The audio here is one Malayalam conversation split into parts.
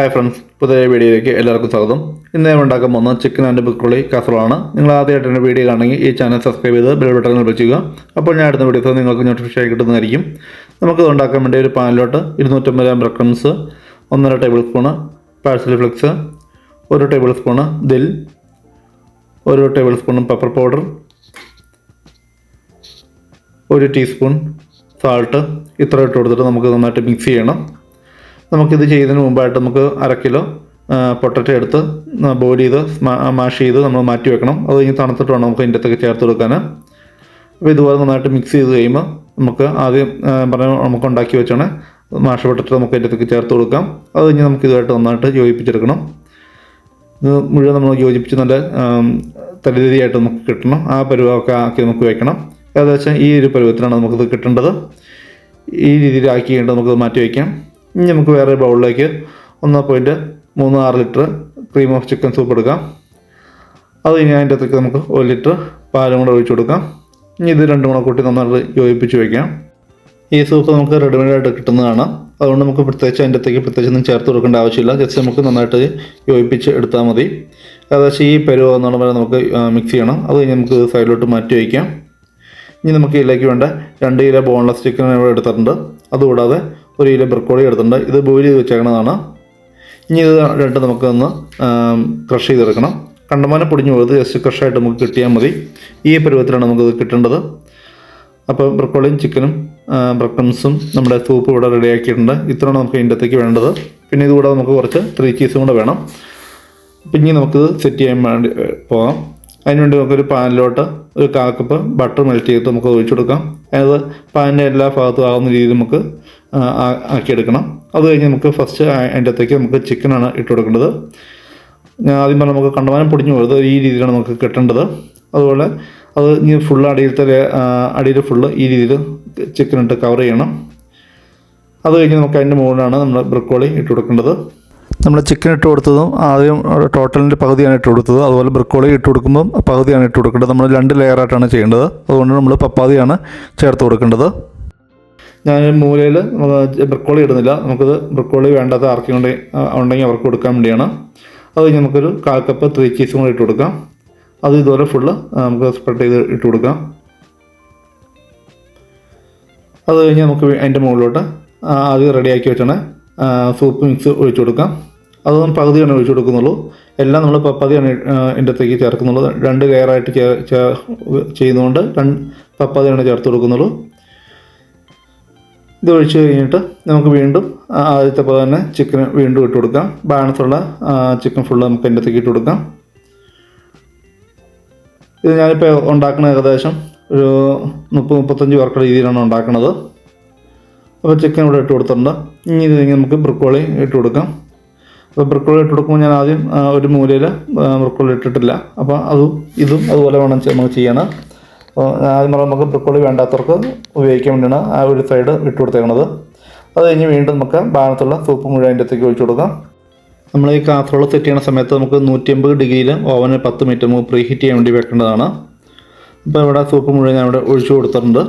ഹായ് ഫ്രണ്ട്സ്, പുതിയ വീഡിയോയിലേക്ക് എല്ലാവർക്കും സ്വാഗതം. ഇന്ന് ഞാൻ ഉണ്ടാക്കാൻ പോകുന്ന ചിക്കൻ ആൻഡ് ബ്രോക്കോളി കാസറോളാണ്. നിങ്ങൾ ആദ്യമായിട്ട് എൻ്റെ വീഡിയോ കാണണമെങ്കിൽ ഈ ചാനൽ സബ്സ്ക്രൈബ് ചെയ്ത് ബെൽ ബട്ടൺ വിളിക്കുക. അപ്പോൾ ഞാൻ അടുത്ത വീഡിയോസ് നിങ്ങൾക്ക് നോട്ടിഫിക്കേഷൻ ആയി കിട്ടുന്നതായിരിക്കും. നമുക്കിത് ഉണ്ടാക്കാൻ വേണ്ടി ഒരു പാനിലോട്ട് 250 gram bread crumbs, 1.5 tablespoon parsley flakes, 1 tablespoon dill, 1 tablespoon pepper powder, 1 teaspoon salt ഇത്ര ഇട്ട് കൊടുത്തിട്ട് നമുക്ക് നന്നായിട്ട് മിക്സ് ചെയ്യണം. നമുക്കിത് ചെയ്യുന്നതിന് മുമ്പായിട്ട് നമുക്ക് 1/2 കിലോ പൊട്ടറ്റോ എടുത്ത് ബോയിൽ ചെയ്ത് മാഷ് ചെയ്ത് നമ്മൾ മാറ്റി വെക്കണം. അത് കഴിഞ്ഞ് തണുത്തിട്ട് വേണം നമുക്ക് ഇതിൻ്റെ അകത്തേക്ക് ചേർത്ത് കൊടുക്കാൻ. അപ്പോൾ ഇതുപോലെ നന്നായിട്ട് മിക്സ് ചെയ്ത് കഴിയുമ്പോൾ നമുക്ക് ആദ്യം നമുക്ക് ഉണ്ടാക്കി വെച്ചാണ് മാഷ് പൊട്ടറ്റോ നമുക്ക് ഇതിൻ്റെ അകത്തേക്ക് ചേർത്ത് കൊടുക്കാം. അത് കഴിഞ്ഞ് നമുക്ക് ഇതുമായിട്ട് നന്നായിട്ട് യോജിപ്പിച്ചെടുക്കണം. ഇത് മുഴുവൻ നമ്മൾ യോജിപ്പിച്ച് നല്ല തരിതരിയായിട്ട് നമുക്ക് കിട്ടണം. ആ പരുവമൊക്കെ ആക്കി നമുക്ക് വെക്കണം. ഏകദേശം ഈ ഒരു പരുവത്തിലാണ് നമുക്കിത് കിട്ടേണ്ടത്. ഈ രീതിയിലാക്കി കഴിഞ്ഞിട്ട് നമുക്കത് മാറ്റി വയ്ക്കാം. ഇനി നമുക്ക് വേറെ ബൗളിലേക്ക് 1.36 litre cream of chicken soup എടുക്കാം. അത് കഴിഞ്ഞ് അതിൻ്റെ അകത്തേക്ക് നമുക്ക് 1 ലിറ്റർ പാലും കൂടെ ഒഴിച്ചു കൊടുക്കാം. ഇനി ഇത് രണ്ടും കൂടെ കൂട്ടി നന്നായിട്ട് യോജിപ്പിച്ച് വയ്ക്കാം. ഈ സൂപ്പ് നമുക്ക് റെഡിമെയ്ഡായിട്ട് കിട്ടുന്നതാണ്. അതുകൊണ്ട് നമുക്ക് പ്രത്യേകിച്ച് അതിൻ്റെ അകത്തേക്ക് പ്രത്യേകിച്ചൊന്നും ചേർത്ത് കൊടുക്കേണ്ട ആവശ്യമില്ല. ജസ്റ്റ് നമുക്ക് നന്നായിട്ട് യോജിപ്പിച്ച് എടുത്താൽ മതി. ഏകദേശം ഈ പരുവം എന്നുള്ള വരെ നമുക്ക് മിക്സ് ചെയ്യണം. അത് കഴിഞ്ഞ് നമുക്ക് സൈഡിലോട്ട് മാറ്റി വയ്ക്കാം. ഇനി നമുക്ക് ഇതിലേക്ക് വേണ്ട 2 കിലോ ബോൺലെസ് ചിക്കൻ ഇവിടെ എടുത്തിട്ടുണ്ട്. അതുകൂടാതെ 1 കിലോ ബ്രോക്കോളി എടുത്തിട്ടുണ്ട്. ഇത് ബോയിൽ ചെയ്ത് വെച്ചേക്കുന്നതാണ്. ഇനി ഇത് രണ്ടും നമുക്കൊന്ന് ക്രഷ് ചെയ്തെടുക്കണം. കണ്ടമാനം പൊടിഞ്ഞു പോയത് ജസ്റ്റ് ക്രഷായിട്ട് നമുക്ക് കിട്ടിയാൽ മതി. ഈ പരുവത്തിലാണ് നമുക്കത് കിട്ടേണ്ടത്. അപ്പോൾ ബ്രോക്കോളിയും ചിക്കനും ബ്രെഡ് ക്രംസും നമ്മുടെ സൂപ്പ് ഇവിടെ റെഡിയാക്കിയിട്ടുണ്ട്. ഇത്രയാണ് നമുക്ക് ഇതിൻ്റെ അകത്തേക്ക് വേണ്ടത്. പിന്നെ ഇതുകൂടാതെ നമുക്ക് കുറച്ച് 3 ചീസും കൂടെ വേണം. അപ്പം ഇനി നമുക്കിത് സെറ്റ് ചെയ്യാൻ വേണ്ടി പോകാം. അതിനുവേണ്ടി നമുക്കൊരു പാനിലോട്ട് 1/4 കപ്പ് ബട്ടർ മെൽറ്റ് ചെയ്തിട്ട് നമുക്ക് ഒഴിച്ചു കൊടുക്കാം. അതായത് പാനിൻ്റെ എല്ലാ ഭാഗത്തും ആകുന്ന രീതിയിൽ നമുക്ക് ആക്കിയെടുക്കണം. അത് കഴിഞ്ഞ് നമുക്ക് ഫസ്റ്റ് അതിൻ്റെ അകത്തേക്ക് നമുക്ക് ചിക്കനാണ് ഇട്ട് കൊടുക്കേണ്ടത്. ഞാൻ ആദ്യം പറഞ്ഞാൽ നമുക്ക് കണ്ടമാനം പൊടിഞ്ഞു പോയത് ഈ രീതിയിലാണ് നമുക്ക് കിട്ടേണ്ടത്. അതുപോലെ അത് ഇനി ഫുള്ള് അടിയിൽ ഫുള്ള് ഈ രീതിയിൽ ചിക്കനിട്ട് കവർ ചെയ്യണം. അത് കഴിഞ്ഞ് നമുക്ക് അതിൻ്റെ മുകളിലാണ് നമ്മൾ ബ്രോക്കോളി ഇട്ട് കൊടുക്കേണ്ടത്. നമ്മൾ ചിക്കൻ ഇട്ട് കൊടുത്തതും ആദ്യം ടോട്ടലിൻ്റെ പകുതിയാണ് ഇട്ട് കൊടുത്തത്. അതുപോലെ ബ്രോക്കോളി ഇട്ട് കൊടുക്കുമ്പം പകുതിയാണ് ഇട്ട് കൊടുക്കേണ്ടത്. നമ്മൾ 2 ലെയറായിട്ടാണ് ചെയ്യേണ്ടത്. അതുകൊണ്ട് നമ്മൾ പപ്പാതിയാണ് ചേർത്ത് കൊടുക്കേണ്ടത്. ഞാൻ മൂലയിൽ ബ്രോക്കോളി ഇടുന്നില്ല. നമുക്കത് ബ്രോക്കോളി വേണ്ടാത്ത ആർക്കും ഉണ്ടെങ്കിൽ അവർക്ക് കൊടുക്കാൻ വേണ്ടിയാണ്. അത് കഴിഞ്ഞ് നമുക്കൊരു 1/4 കപ്പ് 3 ചീസും കൂടി ഇട്ട് കൊടുക്കാം. അത് ഇതുപോലെ ഫുള്ള് നമുക്ക് സ്പ്രെഡ് ചെയ്ത് ഇട്ട് കൊടുക്കാം. അത് കഴിഞ്ഞ് നമുക്ക് അതിൻ്റെ മുകളിലോട്ട് ആദ്യം റെഡിയാക്കി വെച്ചാണ് സൂപ്പ് മിക്സ് ഒഴിച്ചു കൊടുക്കാം. അതൊന്നും പകുതിയാണ് ഒഴിച്ചു കൊടുക്കുന്നുള്ളൂ. എല്ലാം നമ്മൾ പപ്പാതിയാണ് ഇതിൻ്റെ അകത്തേക്ക് ചേർക്കുന്നുള്ളൂ. 2 ലെയറായിട്ട് ചെയ്യുന്നതുകൊണ്ട് പപ്പാതിയാണ് ചേർത്ത് കൊടുക്കുന്നുള്ളൂ. ഇത് ഒഴിച്ച് കഴിഞ്ഞിട്ട് നമുക്ക് വീണ്ടും ആദ്യത്തെ പോലെ തന്നെ ചിക്കൻ വീണ്ടും ഇട്ട് കൊടുക്കാം. ബാലൻസുള്ള ചിക്കൻ ഫുള്ള് നമുക്ക് അതിൻ്റെ അകത്തേക്ക് ഇട്ട് കൊടുക്കാം. ഇത് ഞാനിപ്പോൾ ഉണ്ടാക്കുന്നത് ഏകദേശം ഒരു 30-35 പേർക്കുള്ള രീതിയിലാണ് ഉണ്ടാക്കുന്നത്. അപ്പോൾ ചിക്കൻ ഇവിടെ ഇട്ട് കൊടുത്തിട്ടുണ്ട്. ഇനി ഇത് കഴിഞ്ഞ് നമുക്ക് ബ്രോക്കോളി ഇട്ട് കൊടുക്കാം. അപ്പോൾ ബ്രോക്കോളി ഇട്ട് കൊടുക്കുമ്പോൾ ഞാൻ ആദ്യം ഒരു മൂലയിൽ ബ്രോക്കോളി ഇട്ടിട്ടില്ല. അപ്പോൾ ഇതും അതുപോലെ വേണം നമുക്ക് ചെയ്യണം. അപ്പോൾ ആദ്യം നമുക്ക് ബ്രോക്കോളി വേണ്ടാത്തവർക്ക് ഉപയോഗിക്കാൻ വേണ്ടിയാണ് ആ ഒരു സൈഡ് ഇട്ട് കൊടുത്തേക്കുന്നത്. അത് കഴിഞ്ഞ് വീണ്ടും നമുക്ക് ബാലൻസുള്ള സൂപ്പ് മുഴുവൻ അതിൻ്റെ അകത്തേക്ക് ഒഴിച്ചു കൊടുക്കാം. നമ്മൾ ഈ കാസറോൾ സെറ്റ് ചെയ്യുന്ന സമയത്ത് നമുക്ക് 180 ഡിഗ്രിയിൽ ഓവനിൽ 10 മിനിറ്റ് നമുക്ക് പ്രീ ഹീറ്റ് ചെയ്യാൻ വേണ്ടി വെക്കേണ്ടതാണ്. അപ്പോൾ ഇവിടെ സൂപ്പ് മുഴുവൻ ഞാൻ ഇവിടെ ഒഴിച്ചു കൊടുത്തിട്ടുണ്ട്.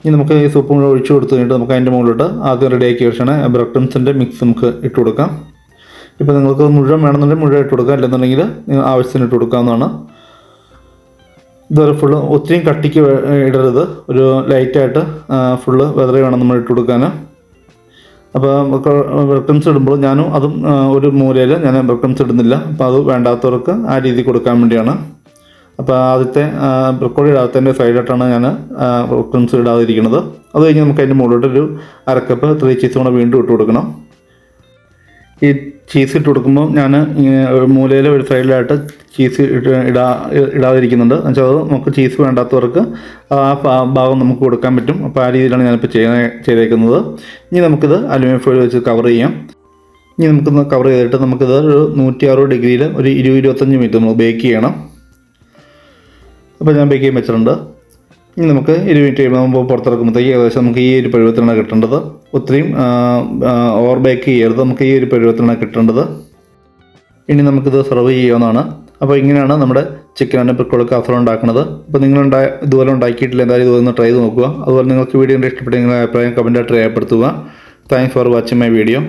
ഇനി നമുക്ക് ഈ സൂപ്പ് മുഴുവൻ ഒഴിച്ചു കൊടുത്തു കഴിഞ്ഞിട്ട് നമുക്ക് അതിൻ്റെ മുകളിലോട്ട് ആദ്യം റെഡിയാക്കി വെച്ചാണ് ബ്രെഡ് ക്രംസിൻ്റെ മിക്സ് നമുക്ക് ഇട്ട് കൊടുക്കാം. ഇപ്പോൾ നിങ്ങൾക്ക് മുഴുവൻ വേണമെന്നുണ്ടെങ്കിൽ മുഴുവൻ ഇട്ട് കൊടുക്കാം, അല്ലെന്നുണ്ടെങ്കിൽ ആവശ്യത്തിന് ഇട്ട് കൊടുക്കാവുന്നതാണ്. ഇതുവരെ ഫുള്ള് ഒത്തിരിയും കട്ടിക്ക് ഇടരുത്. ഒരു ലൈറ്റായിട്ട് ഫുള്ള് വെതറി വേണം നമ്മൾ ഇട്ട് കൊടുക്കാൻ. അപ്പോൾ ബ്രെഡ് ക്രംസ് ഇടുമ്പോൾ ഞാനും അതും ഒരു മൂലയിൽ ഞാൻ ബ്രെഡ് ക്രംസ് ഇടുന്നില്ല. അപ്പോൾ അത് വേണ്ടാത്തവർക്ക് ആ രീതി കൊടുക്കാൻ വേണ്ടിയാണ്. അപ്പോൾ ആദ്യത്തെ ബ്രോക്കോളി ഇടാത്തതിൻ്റെ സൈഡായിട്ടാണ് ഞാൻ ബ്രെഡ് ക്രംസ് ഇടാതിരിക്കുന്നത്. അത് കഴിഞ്ഞ് നമുക്ക് അതിൻ്റെ മുകളിലോട്ട് ഒരു 1/2 കപ്പ് 3 ചീസും കൂടെ വീണ്ടും ഇട്ട് കൊടുക്കണം. ഈ ചീസ് ഇട്ട് കൊടുക്കുമ്പോൾ ഞാൻ മൂലയിൽ ഒരു സൈഡിലായിട്ട് ചീസ് ഇടാതിരിക്കുന്നുണ്ട്. എന്നുവെച്ചാൽ അത് നമുക്ക് ചീസ് വേണ്ടാത്തവർക്ക് ആ ഭാഗം നമുക്ക് കൊടുക്കാൻ പറ്റും. അപ്പോൾ ആ രീതിയിലാണ് ഞാനിപ്പോൾ ചെയ്തേക്കുന്നത്. ഇനി നമുക്കിത് അലുമിനിയം ഫോയിൽ വെച്ച് കവർ ചെയ്യാം. ഇനി നമുക്കൊന്ന് കവർ ചെയ്തിട്ട് നമുക്കിത് ഒരു 160 ഡിഗ്രിയിൽ ഒരു 20-25 മിനിറ്റ് നമ്മൾ ബേക്ക് ചെയ്യണം. അപ്പോൾ ഞാൻ ബേക്ക് ചെയ്യാൻ വെച്ചിട്ടുണ്ട്. ഇനി നമുക്ക് 20 മിനിറ്റ് കഴിയുമ്പോൾ പുറത്തിറക്കുമ്പോഴത്തേക്ക് ഏകദേശം നമുക്ക് ഈ ഒരു പരുവത്തിലാണ് കിട്ടേണ്ടത്. ഒത്തിരിയും ഓവർ ബേക്ക് ചെയ്യരുത്. നമുക്ക് ഈ ഒരു പരുവത്തിലാണ് കിട്ടേണ്ടത്. ഇനി നമുക്കിത് സെർവ് ചെയ്യാവുന്നതാണ്. അപ്പോൾ ഇങ്ങനെയാണ് നമ്മുടെ ചിക്കൻ ആൻഡ് ബ്രോക്കോളി കാസറോൾ ഉണ്ടാക്കുന്നത്. അപ്പോൾ നിങ്ങൾ ഇതുപോലെ ഉണ്ടാക്കിയിട്ടില്ല, എന്തായാലും ഇതൊന്ന് ട്രൈ ചെയ്ത് നോക്കുക. അതുപോലെ നിങ്ങൾക്ക് വീഡിയോ ഇഷ്ടപ്പെട്ടെങ്കിൽ നിങ്ങളുടെ അഭിപ്രായം കമൻറ്റായിട്ട് രേഖപ്പെടുത്തുക. Thanks for watching my video.